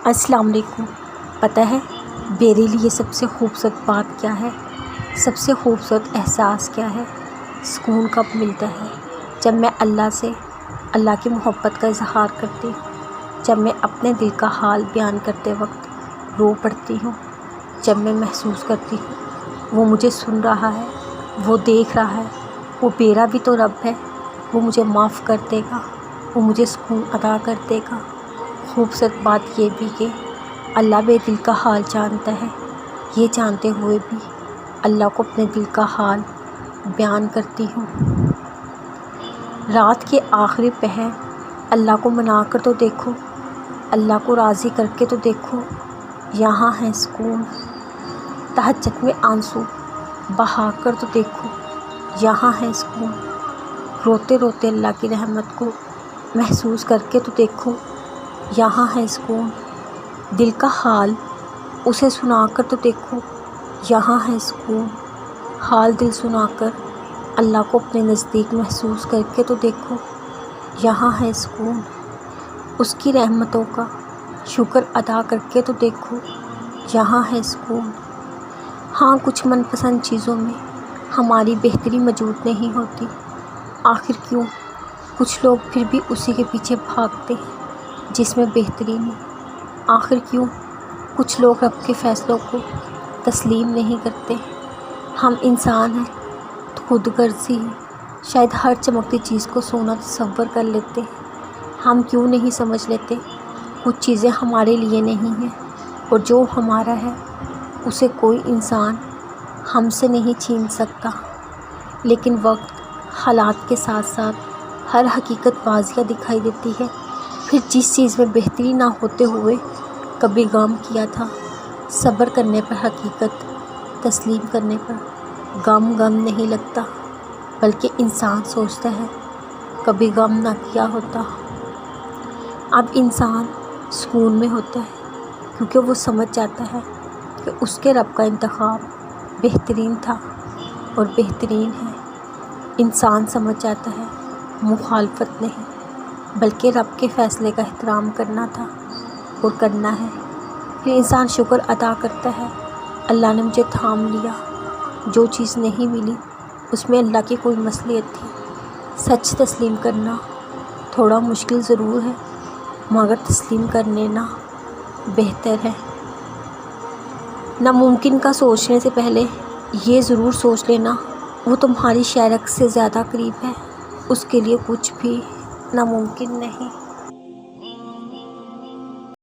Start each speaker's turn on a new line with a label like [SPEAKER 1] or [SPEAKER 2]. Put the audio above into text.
[SPEAKER 1] السلام علیکم۔ پتہ ہے میرے لیے سب سے خوبصورت بات کیا ہے؟ سب سے خوبصورت احساس کیا ہے؟ سکون کب ملتا ہے؟ جب میں اللہ کی محبت کا اظہار کرتی ہوں، جب میں اپنے دل کا حال بیان کرتے وقت رو پڑتی ہوں، جب میں محسوس کرتی ہوں وہ مجھے سن رہا ہے، وہ دیکھ رہا ہے، وہ میرا بھی تو رب ہے، وہ مجھے معاف کر دے گا، وہ مجھے سکون عطا کر دے گا۔ خوبصورت بات یہ بھی کہ اللہ میرے دل کا حال جانتا ہے، یہ جانتے ہوئے بھی اللہ کو اپنے دل کا حال بیان کرتی ہوں۔ رات کے آخری پہر اللہ کو منا کر تو دیکھو، اللہ کو راضی کر کے تو دیکھو، یہاں ہے سکون۔ تہجد میں آنسو بہا کر تو دیکھو، یہاں ہے سکون۔ روتے روتے اللہ کی رحمت کو محسوس کر کے تو دیکھو، یہاں ہے سکون۔ دل کا حال اسے سنا کر تو دیکھو، یہاں ہے سکون۔ حال دل سنا کر اللہ کو اپنے نزدیک محسوس کر کے تو دیکھو، یہاں ہے سکون۔ اس کی رحمتوں کا شکر ادا کر کے تو دیکھو، یہاں ہے سکون۔ ہاں، کچھ من پسند چیزوں میں ہماری بہتری موجود نہیں ہوتی، آخر کیوں کچھ لوگ پھر بھی اسی کے پیچھے بھاگتے ہیں جس میں بہتری نہیں؟ آخر کیوں کچھ لوگ رب کے فیصلوں کو تسلیم نہیں کرتے؟ ہم انسان ہیں تو خود غرضی شاید ہر چمکتی چیز کو سونا تصور کر لیتے ہیں۔ ہم کیوں نہیں سمجھ لیتے کچھ چیزیں ہمارے لیے نہیں ہیں، اور جو ہمارا ہے اسے کوئی انسان ہم سے نہیں چھین سکتا۔ لیکن وقت، حالات کے ساتھ ساتھ ہر حقیقت واضح دکھائی دیتی ہے۔ پھر جس چیز میں بہتری نہ ہوتے ہوئے کبھی غم کیا تھا، صبر کرنے پر حقیقت تسلیم کرنے پر غم نہیں لگتا، بلکہ انسان سوچتا ہے کبھی غم نہ کیا ہوتا۔ اب انسان سکون میں ہوتا ہے کیونکہ وہ سمجھ جاتا ہے کہ اس کے رب کا انتخاب بہترین تھا اور بہترین ہے۔ انسان سمجھ جاتا ہے مخالفت نہیں بلکہ رب کے فیصلے کا احترام کرنا تھا اور کرنا ہے۔ پھر انسان شکر ادا کرتا ہے، اللہ نے مجھے تھام لیا۔ جو چیز نہیں ملی اس میں اللہ کی کوئی مصلحت تھی۔ سچ تسلیم کرنا تھوڑا مشکل ضرور ہے، مگر تسلیم کرنے نا بہتر ہے۔ ناممکن کا سوچنے سے پہلے یہ ضرور سوچ لینا وہ تمہاری شہرک سے زیادہ قریب ہے، اس کے لیے کچھ بھی ناممکن نہیں۔